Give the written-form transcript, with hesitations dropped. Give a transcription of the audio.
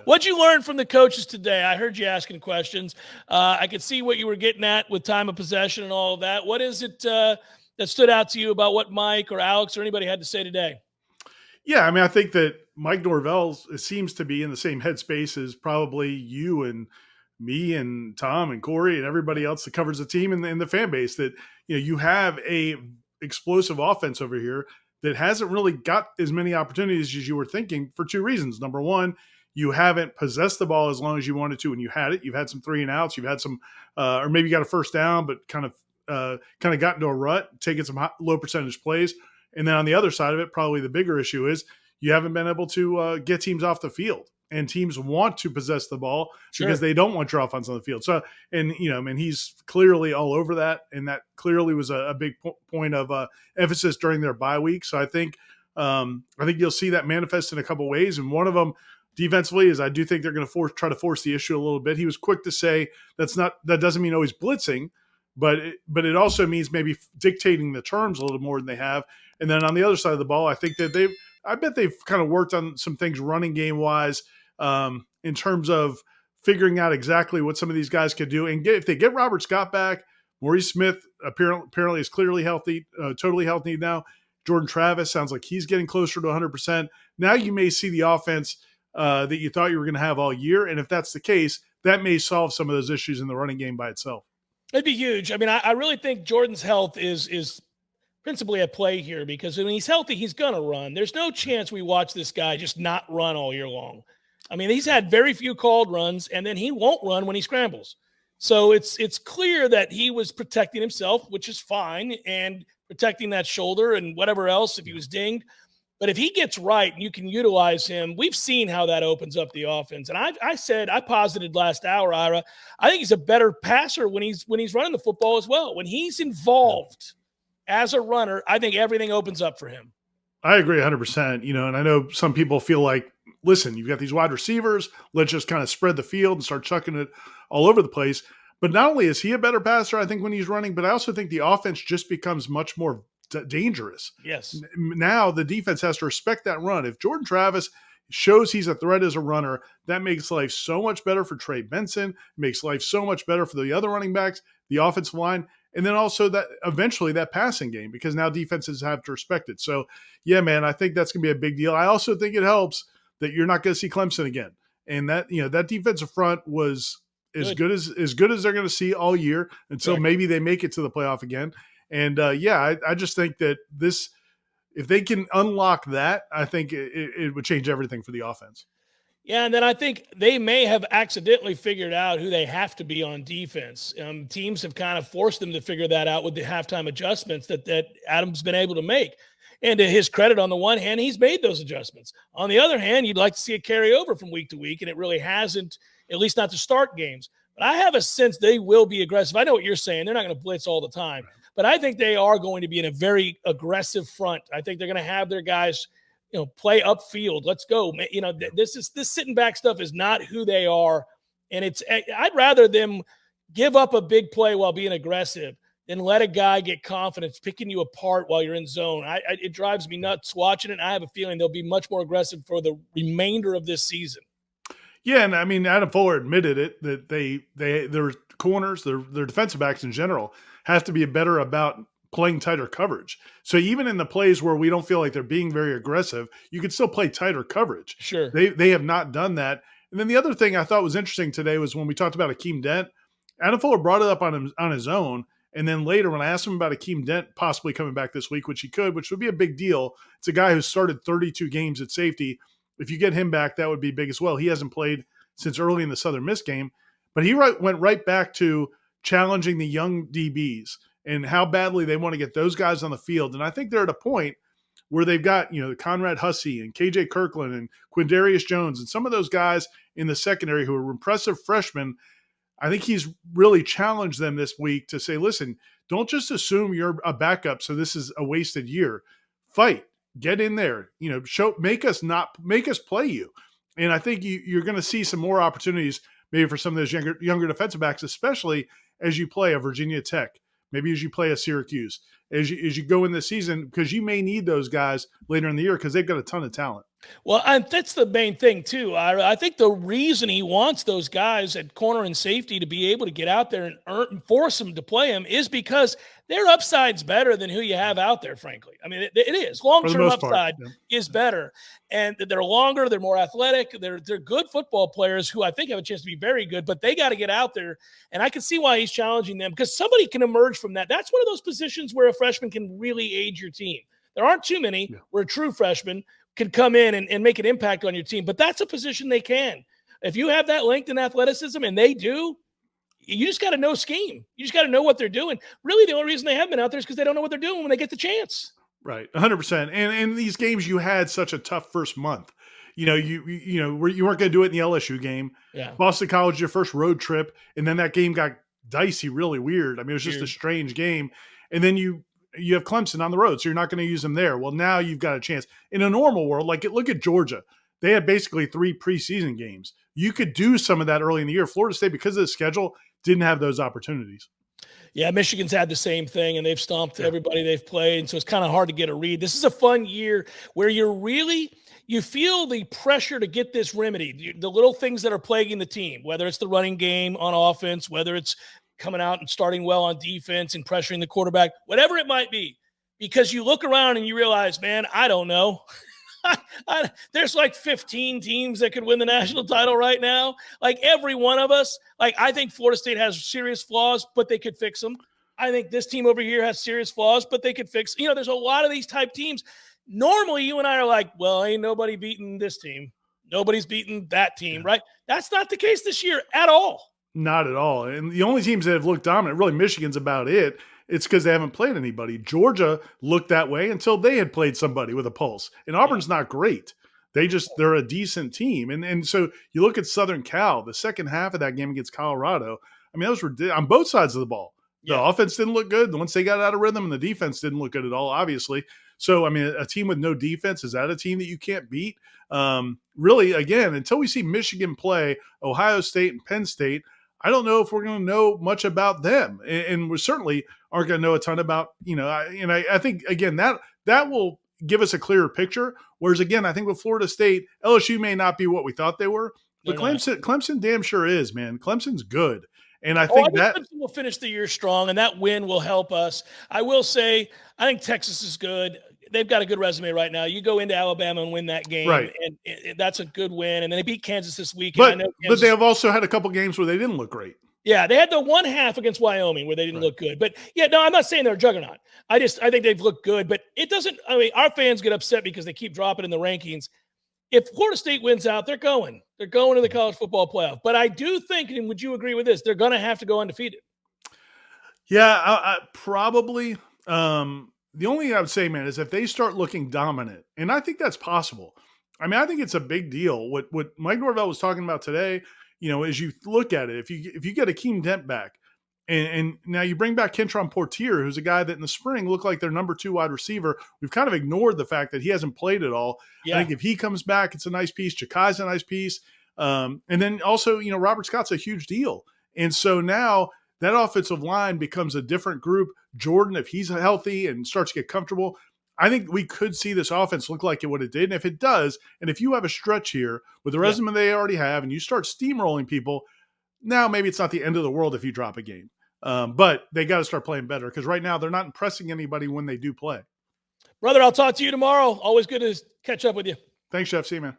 What'd you learn from the coaches today? I heard you asking questions. I could see what you were getting at with time of possession and all of that. What is it that stood out to you about what Mike or Alex or anybody had to say today? Yeah, I mean, I think that Mike Norvell seems to be in the same headspace as probably you and me and Tom and Corey and everybody else that covers the team and the fan base. That you have a explosive offense over here that hasn't really got as many opportunities as you were thinking for two reasons. Number one, you haven't possessed the ball as long as you wanted to when you had it. You've had some 3 and outs. You've had some, or maybe you got a first down, but kind of got into a rut, taking some low percentage plays. And then on the other side of it, probably the bigger issue is you haven't been able to get teams off the field. And teams want to possess the ball because they don't want your offense on the field. So, and he's clearly all over that, and that clearly was a big point of emphasis during their bye week. So I think you'll see that manifest in a couple ways, and one of them defensively is I do think they're going to try to force the issue a little bit. He was quick to say that doesn't mean always blitzing, but it also means maybe dictating the terms a little more than they have. And then on the other side of the ball, I think that I bet they've kind of worked on some things running game wise. In terms of figuring out exactly what some of these guys could do. And if they get Robert Scott back, Maurice Smith apparently is clearly healthy, totally healthy now. Jordan Travis sounds like he's getting closer to 100%. Now you may see the offense that you thought you were going to have all year. And if that's the case, that may solve some of those issues in the running game by itself. It'd be huge. I mean, I really think Jordan's health is principally at play here, because when he's healthy, he's going to run. There's no chance we watch this guy just not run all year long. I mean, he's had very few called runs, and then he won't run when he scrambles. So it's clear that he was protecting himself, which is fine, and protecting that shoulder and whatever else if he was dinged. But if he gets right and you can utilize him, we've seen how that opens up the offense. And I posited last hour, Ira, I think he's a better passer when he's running the football as well. When he's involved as a runner, I think everything opens up for him. I agree 100%. And I know some people feel like, listen, you've got these wide receivers. Let's just kind of spread the field and start chucking it all over the place. But not only is he a better passer, I think, when he's running, but I also think the offense just becomes much more dangerous. Yes. Now the defense has to respect that run. If Jordan Travis shows he's a threat as a runner, that makes life so much better for Trey Benson, makes life so much better for the other running backs, the offensive line, and then also that eventually that passing game, because now defenses have to respect it. So, yeah, man, I think that's going to be a big deal. I also think it helps that you're not going to see Clemson again. And that, that defensive front was as good as they're going to see all year until maybe they make it to the playoff again. And I just think that if they can unlock that, I think it would change everything for the offense. Yeah, and then I think they may have accidentally figured out who they have to be on defense. Teams have kind of forced them to figure that out with the halftime adjustments that Adam's been able to make. And to his credit, on the one hand, he's made those adjustments. On the other hand, you'd like to see it carry over from week to week, and it really hasn't, at least not to start games. But I have a sense they will be aggressive. I know what you're saying. They're not going to blitz all the time. But I think they are going to be in a very aggressive front. I think they're going to have their guys play upfield. Let's go. This sitting back stuff is not who they are. And I'd rather them give up a big play while being aggressive than let a guy get confidence picking you apart while you're in zone. It drives me nuts watching it. I have a feeling they'll be much more aggressive for the remainder of this season. Yeah, and I mean, Adam Fuller admitted it, that their corners, their defensive backs in general, have to be better about playing tighter coverage. So even in the plays where we don't feel like they're being very aggressive, you can still play tighter coverage. Sure. They have not done that. And then the other thing I thought was interesting today was when we talked about Akeem Dent, Adam Fuller brought it up on his own. And then later when I asked him about Akeem Dent possibly coming back this week, which he could, which would be a big deal. It's a guy who started 32 games at safety. If you get him back, that would be big as well. He hasn't played since early in the Southern Miss game, but he went right back to challenging the young DBs and how badly they want to get those guys on the field. And I think they're at a point where they've got, Conrad Hussey and KJ Kirkland and Quindarius Jones and some of those guys in the secondary who are impressive freshmen. I think he's really challenged them this week to say, listen, don't just assume you're a backup, so this is a wasted year. Fight, get in there, make us play you. And I think you're going to see some more opportunities maybe for some of those younger defensive backs, especially as you play a Virginia Tech, maybe as you play a Syracuse, as you go in the season, because you may need those guys later in the year because they've got a ton of talent. Well, and that's the main thing too. I think the reason he wants those guys at corner and safety to be able to get out there and force them to play him is because their upside's better than who you have out there. Frankly, I mean it is long For the term most part. upside Yeah. is better, and they're longer, they're more athletic, they're good football players who I think have a chance to be very good. But they got to get out there, and I can see why he's challenging them because somebody can emerge from that. That's one of those positions where a freshman can really aid your team. There aren't too many where a true freshman can come in and make an impact on your team. But that's a position they can. If you have that length and athleticism, and they do, you just got to know scheme. You just got to know what they're doing. Really, the only reason they haven't been out there is because they don't know what they're doing when they get the chance. Right, 100%. And in these games, you had such a tough first month. You weren't going to do it in the LSU game. Yeah. Boston College, your first road trip, and then that game got dicey, really weird. I mean, it was just Weird. a strange game. And then you have Clemson on the road, so you're not going to use them there. Well, now you've got a chance. In a normal world, look at Georgia. They had basically 3 preseason games. You could do some of that early in the year. Florida State, because of the schedule, didn't have those opportunities. Yeah, Michigan's had the same thing, and they've stomped everybody they've played, and so it's kind of hard to get a read. This is a fun year where you feel the pressure to get this remedied, the little things that are plaguing the team, whether it's the running game on offense, whether it's coming out and starting well on defense and pressuring the quarterback, whatever it might be, because you look around and you realize, man, I don't know. There's like 15 teams that could win the national title right now. Like every one of us, I think Florida State has serious flaws, but they could fix them. I think this team over here has serious flaws, but they could fix. There's a lot of these type teams. Normally, you and I are like, well, ain't nobody beating this team. Nobody's beating that team, right? That's not the case this year at all. Not at all. And the only teams that have looked dominant, really Michigan's about it. It's because they haven't played anybody. Georgia looked that way until they had played somebody with a pulse. And Auburn's not great. They're a decent team. And so you look at Southern Cal, the second half of that game against Colorado. I mean, those were on both sides of the ball. The offense didn't look good. Once they got out of rhythm, and the defense didn't look good at all, obviously. So, I mean, a team with no defense, is that a team that you can't beat? Really, again, until we see Michigan play Ohio State and Penn State, I don't know if we're going to know much about them. And we certainly aren't going to know a ton about, I think, again, that will give us a clearer picture. Whereas, again, I think with Florida State, LSU may not be what we thought they were, but Clemson damn sure is, man. Clemson's good. And I think that Clemson will finish the year strong, and that win will help us. I will say, I think Texas is good. They've got a good resume right now. You go into Alabama and win that game, right, and that's a good win. And then they beat Kansas this week. But they have also had a couple games where they didn't look great. Yeah, they had the one half against Wyoming where they didn't look good. But, no, I'm not saying they're a juggernaut. I think they've looked good. But it doesn't – I mean, our fans get upset because they keep dropping in the rankings. If Florida State wins out, they're going. They're going to the college football playoff. But I do think, and would you agree with this, they're going to have to go undefeated. Yeah, I probably. The only thing I would say, man, is if they start looking dominant, and I think that's possible. I mean, I think it's a big deal. What Mike Norvell was talking about today, as you look at it, if you get Akeem Dent back, and now you bring back Kentron Portier, who's a guy that in the spring looked like their number 2 wide receiver. We've kind of ignored the fact that he hasn't played at all. Yeah. I think if he comes back, it's a nice piece. Chakai's a nice piece. And then also, Robert Scott's a huge deal. And so now that offensive line becomes a different group. Jordan, if he's healthy and starts to get comfortable, I think we could see this offense look like what it did. And if it does, and if you have a stretch here with the resume they already have and you start steamrolling people, now maybe it's not the end of the world if you drop a game. But they got to start playing better because right now they're not impressing anybody when they do play. Brother, I'll talk to you tomorrow. Always good to catch up with you. Thanks, Jeff. See you, man.